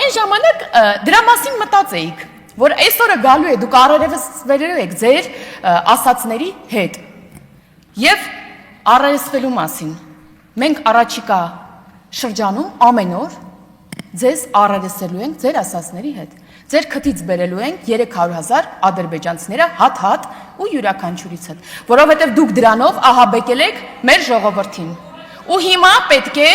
այն ժամանակ դրա մասին մտածեիք, որ այսօրը գալու է, դուք առերևս վերելու եք ձեր ասածների հետ եւ առերեսվելու մասին։ Մենք առաջիկա շրջանում ամեն օր ձեզ առերեսելու ենք ձեր ասածների հետ։ Ձեր քթից բերելու ենք 300,000 ադրբեջանցիները հատ-հատ ու յուրաքանչյուրից հետ, որովհետև դուք դրանով ահաբեկել եք մեր ժողովրդին։ Ու հիմա պետք է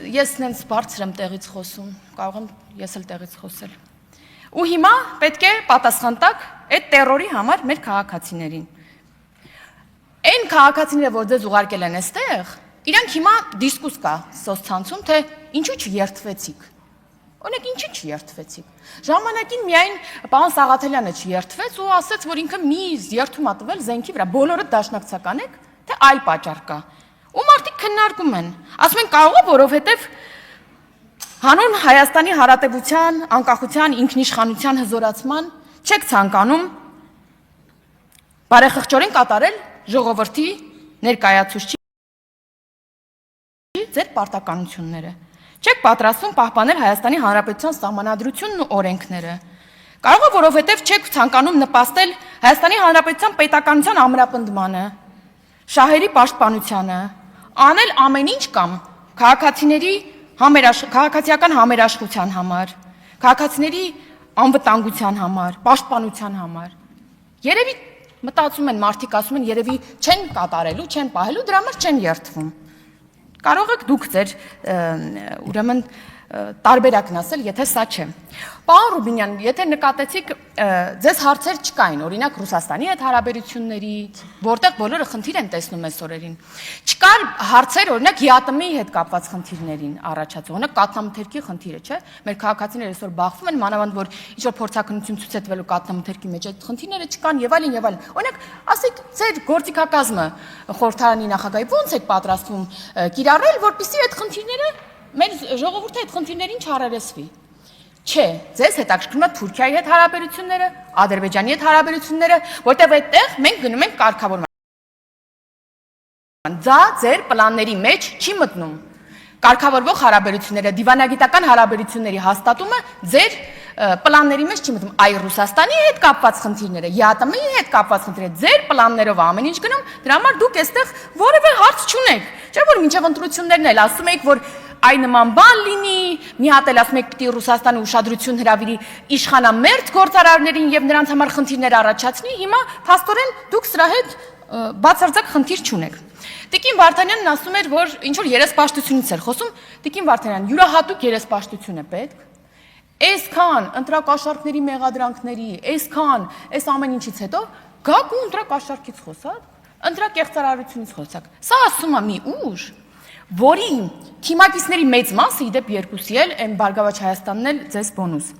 ես նենց բարձր եմ տեղից խոսում, կարող եմ ես էլ տեղից խոսել։ Ու հիմա պետք է պատասխան տաք այդ տերորի համար մեր քաղաքացիներին։ Այն քաղաքացիները, որ ձեզ ուղարկել են այստեղ, իրանք հիմա դիսկուս կա սոցցանցում, թե ինչու չերթվեցիք։ Օրինակ ինչի չերթվեցիք։ Ժամանակին միայն պարոն Սաղաթելյանը չերթվեց ու ասաց, որ ինքը մի երթում ա տվել զենքի վրա, բոլորը դաշնակցական եք, թե այլ պատճառ կա։ Ու մարդիկ քննարկում են, ասում են կարող է, որովհետև հանուն Հայաստանի Հանրապետության անկախության, ինքնիշխանության հզորացման չեք ցանկանում բարեխղճորեն կատարել ժողովրդի ներկայացուցիչի ձեր պարտականությունները։ Չեք պատրաստվում պահպանել Հայաստանի Հանրապետության սահմանադրությունն ու օրենքները։ Կարող է, որովհետև չեք ցանկանում նպաստել Հայաստանի Հանրապետության պետականության ամրապնդմանը, շահերի պաշտպանությանը, անել ամեն ինչ կամ քաղաքացիների քաղաքացիական համերաշխության համար, քաղաքացիների անվտանգության համար, պաշտպանության համար։ Երևի մտածում են մարդիկ, ասում են, երևի չեն կատարելու, չեն պահելու, դրա համար չեն երթվում։ Կարող եք դուք ձեր ուրեմն տարբերակն ասել, եթե սա չէ։ Պարոն Ռուբինյան, եթե նկատեցիք, ձեզ հարցեր չկային, օրինակ Ռուսաստանի հետ հարաբերություններից, որտեղ բոլորը խնդիր են տեսնում այս օրերին։ Չկար հարցեր, օրինակ ԵԱՏՄ-ի հետ կապված խնդիրներին առաջացող, օրինակ կաթնամթերքի խնդիրը, չէ՞։ Մեր քաղաքացիները այսօր բախվում են, մանավանդ որ ինչ-որ փորձաքննություն ցույց է տվելու կաթնամթերքի մեջ այդ խնդիրները չկան եւ այլն եւ այլն։ Օրինակ, ասեք, ձեր գործիքակազմը խորհրդարանի նախագահի ո՞նց եք պատրաստվում կիրառել, որպեսզի այդ խնդիրները մեր ժողովուրդը այդ խնդիրներին չառերեսվի։ Չէ, ձեզ հետաքրքրում է Թուրքիայի հետ հարաբերությունները, Ադրբեջանի հետ հարաբերությունները, որտեղ այդտեղ մենք գնում ենք կարգավորման։ Դա ձեր պլանների մեջ չի մտնում։ Կարգավորվող հարաբերությունները, դիվանագիտական հարաբերությունների հաստատումը ձեր պլանների մեջ չի մտնում։ Այ Ռուսաստանի հետ կապված խնդիրները, ԵԱՏՄ-ի հետ կապված խնդիրները ձեր պլաններով ամեն ինչ գնում, դրա համար դուք այստեղ որևէ հարց չունեք։ Չէ՞ որ մինչև ընտրություններն էլ ասում եք, որ այ նման բան լինի, մի հատ էլ ասում եք պիտի Ռուսաստանը ուշադրություն հրավիրի իշխանամերձ գործարարներին եւ նրանց համար խնդիրներ առաջացնի, հիմա փաստորեն դուք սրա հետ բացարձակ խնդիր չունեք։ Տիկին Վարդանյանն ասում էր, որ ինչ որ երեսպաշտությունից էր խոսում, Տիկին Վարդանյան, յուրահատուկ երեսպաշտություն է պետք։ Այսքան ընտրակաշառքների մեղադրանքների, այսքան այս ամեն ինչից հետո գաք ու ընտրակաշառքից խոսակ, ընտրակեղծարարությունից խոսակ։ Սա ասում է մի ուժ, որի թիմակիցների մեծ մասը իդեպ երկուսի էլ այն Բարգավաճ Հայաստանն էլ ձեզ բոնուս։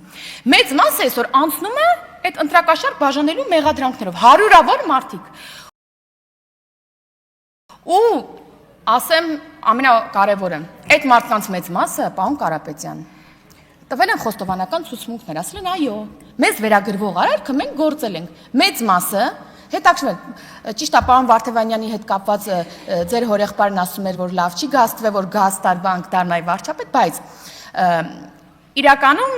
Մեծ մասը այսօր անցնում է այդ ընտրակաշառք բաժանելու մեղադրանքներով, հարյուրավոր մարդիկ։ Ու ասեմ ամենակարևորը, այդ մարդկանց մեծ մասը, պարոն Կարապետյան, տվել են խոստովանական ցուցմունքներ, ասել են այո, մեզ վերագրվող արարքը մենք գործել ենք։ Մեծ մասը հետաքրքրում է, ճիշտ է, պարոն Վարդևանյանի հետ կապված ձեր հորեղբայրն ասում էր, որ լավ չի գաստվե, որ գազ տարվանք դառնայ վարչապետ, բայց իրականում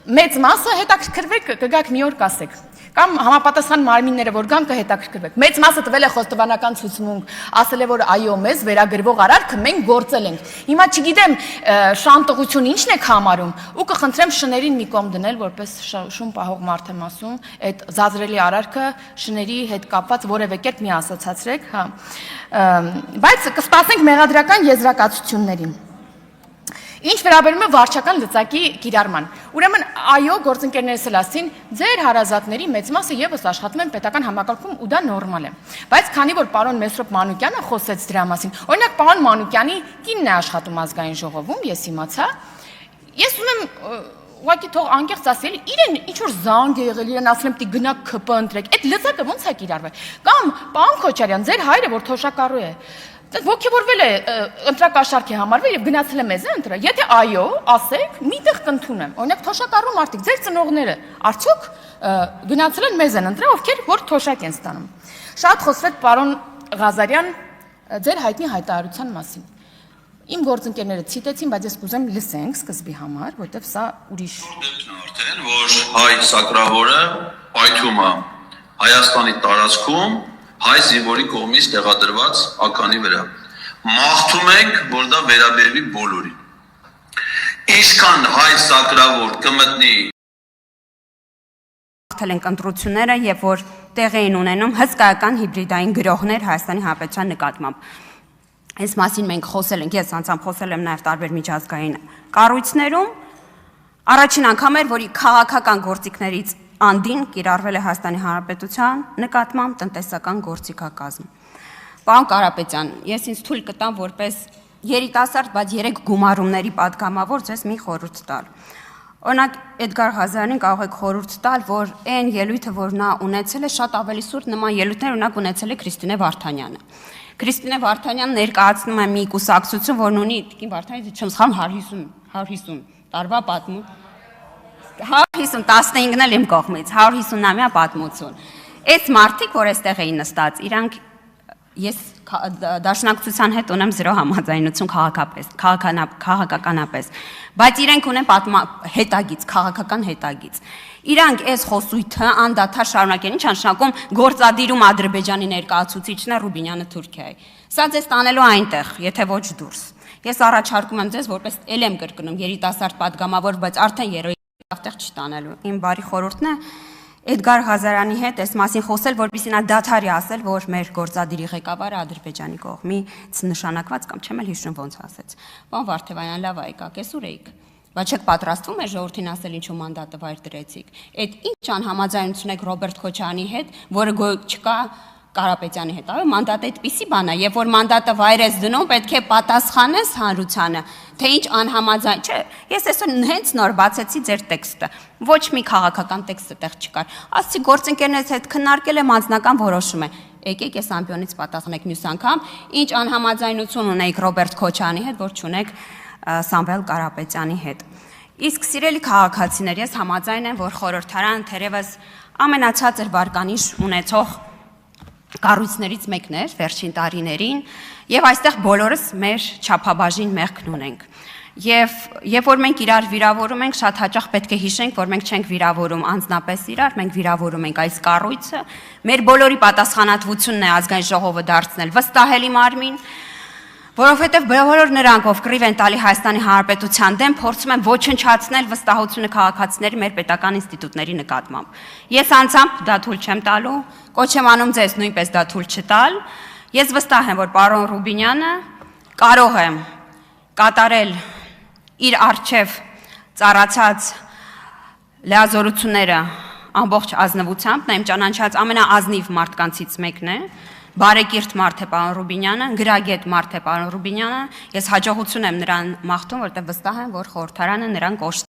մեծ մասը հետաքրքրվեք, կգաք մի օր կասեք։ Կամ համապատասխան մարմինները, որ գան կհետաքրքրվեք։ Մեծ մասը տվել է խոստովանական ցուցմունք, ասել է, որ այո, մեզ վերագրվող արարքը մենք գործել ենք։ Հիմա չգիտեմ, շանտողություն ինչն եք համարում, ու կխնդրեմ շներին մի կողմ դնել, որպես շուն պահող մարդ եմ ասում, այդ զազրելի արարքը շների հետ կապված որևէ կերպ մի ասոցացրեք, հա։ Բայց կսպասենք մեղադրական եզրակացություններին։ Ինչ վերաբերում է վարչական լծակի կիրառման։ Ուրեմն այո, գործընկերներս էլ ասին, ձեր հարազատների մեծ մասը եւս աշխատում են պետական համակարգում ու դա նորմալ է։ Բայց քանի որ պարոն Մեսրոպ Մանուկյանը խոսեց դրա մասին, օրինակ պարոն Մանուկյանի կինն է աշխատում ազգային ժողովում, ես իմացա։ Ես ուզում եմ ուղղակի թող անկեղծ ասել, իրեն ինչ որ զանգ է եղել, իրեն ասել եմ պիտի գնաք ԿՊ ընտրեք։ Այդ լծակը ո՞նց է կիրառվել։ Կամ պարոն Քոչարյան, ձեր հայրը որ թոշակառու է, ոգևորվել է ընտրակաշառքի համարվել եւ գնացել է մեզ ընտրել։ Եթե այո, ասեք, միտեղ կընդունեմ։ Օրինակ թոշակառու մարդիկ, ձեր ծնողները արդյոք գնացել են մեզ ընտրել, ովքեր որ թոշակ են ստանում։ Շատ խոսվեց պարոն Ղազարյան ձեր հայտնի հայտարարության մասին։ Իմ գործընկերները ցիտեցին, բայց ես կուզեմ լսենք սկզբի համար, որտեվ սա ուրիշ Դեպքն է արդեն, որ հայ սակրավորը պայթում է Հայաստանի տարածքում հայ զինվորի կողմից տեղադրված ականի վրա։ Մաղթում ենք, որ դա վերաբերվի բոլորին։ Ինչքան հայ սակրավոր կմտնի Մաղթել ենք ընտրությունները եւ որ տեղ էին ունենում հսկայական հիբրիդային գրոհներ Հայաստանի Հանրապետության նկատմամբ։ Այս մասին մենք խոսել ենք, ես անձամբ խոսել եմ նաև տարբեր միջազգային կառույցներում։ Առաջին անգամ էր, որի քաղաքական գործիքներից անդին կիրառվել է Հայաստանի Հանրապետության նկատմամբ տնտեսական գործիքակազմ։ Պարոն Կարապետյան, ես ինձ թույլ կտամ որպես երիտասարդ, բայց 3 գումարումների պատգամավոր ձեզ մի խորհուրդ տալ։ Օրինակ Էդգար Ղազարյանին կարող եք խորհուրդ տալ, որ այն ելույթը, որ նա ունեցել է, շատ ավելի սուրբ նման ելույթներ օրինակ ունեցել է Քրիստինե Վարդանյանը։ Քրիստինե Վարդանյանն ներկայացնում է մի կուսակցություն, որն ունի Տիկին Վարդանյանը չեմ սխալվում 150 տարվա պատմություն։ 115-ն էլ իմ կողմից, 150-ամյա պատմություն։ Այս մարդիկ, որ այստեղ էին նստած, իրանք ես դաշնակցության հետ ունեմ 0 համաձայնություն քաղաքականապես, բայց իրենք ունեն հետագից, քաղաքական հետագից։ Իրանք այս խոսույթը անդադար շարունակեն, ինչ նշանակում գործադիրում Ադրբեջանի ներկայացուցիչն է Ռուբինյանը Թուրքիայի։ Սա ձեզ տանելու այնտեղ, եթե ոչ դուրս։ Ես առաջարկում եմ ձեզ որպես ել եմ կրկնում երիտասարդ падգամավոր, բայց արդեն երրորդ չտանելու։ Իմ բարի խորհուրդն է Էդգար Ղազարյանի հետ այս մասին խոսել, որպեսզի նա դադարի ասել, որ մեր գործադիրի ղեկավարը Ադրբեջանի կողմից նշանակված կամ չեմ էլ հիշում ոնց ասեց։ Պարոն Վարդևանյան, լավ է եկաք, էս ուր էիք։ Բայց չեք պատրաստվում եք ժողովրդին ասել ինչու մանդատը վայր դրեցիք։ Այդ ինչ անհամաձայնություն եք Ռոբերտ Քոչարյանի հետ, որը չկա Կարապետյանի հետ, այո, մանդատը այդպիսի բան է, երբ որ մանդատը վայր ես դնում, պետք է պատասխանես հանրությանը, թե ինչ անհամաձայն, չէ, ես այսօր հենց նոր բացեցի ձեր տեքստը, ոչ մի քաղաքական տեքստ այդտեղ չկար, ասացի գործընկերներից հետ քննարկել եմ անձնական որոշում է, եկեք այս ամբիոնից պատասխանեք մյուս անգամ, ինչ անհամաձայնություն ունեիք Ռոբերտ Քոչարյանի հետ, որ չունեք Սամվել Կարապետյանի հետ։ Իսկ սիրելի քաղաքացիներ, ես համաձայն եմ, որ խորհրդարանը թերևս ամենացածր վարկանիշ ունեցող կառույցներից մեկն էր վերջին տարիներին եւ այստեղ բոլորս մեր չափաբաժին մեղքն ունենք եւ որ մենք իրար վիրավորում ենք շատ հաճախ պետք է հիշենք որ մենք չենք վիրավորում անձնապես իրար մենք վիրավորում ենք այս կառույցը մեր բոլորի պատասխանատվությունն է ազգային ժողովը դարձնել վստահելի մարմին որովհետև բոլոր նրանք ով կռիվ են տալի Հայաստանի Հանրապետության դեմ փորձում են ոչնչացնել վստահությունը քաղաքացիների մեր պետական ինստիտուտների նկատմամբ։ Ես անձամբ դա թույլ չեմ տալու, կոչ եմ անում ձեզ նույնպես դա թույլ չտալ։ Ես վստահ եմ, որ պարոն Ռուբինյանը կարող է կատարել իր արժև ծառացած լիազորությունները ամբողջ ազնվությամբ, նա իմ ճանաչած ամենաազնիվ մարդկանցից մեկն է։ Բարեկիրթ մարդ է պարոն Ռուբինյանը, գրագետ մարդ է պարոն Ռուբինյանը, ես հաջողություն եմ նրան մաղթում, որտեղ վստահ եմ, որ խորհրդարանը նրան կօժտի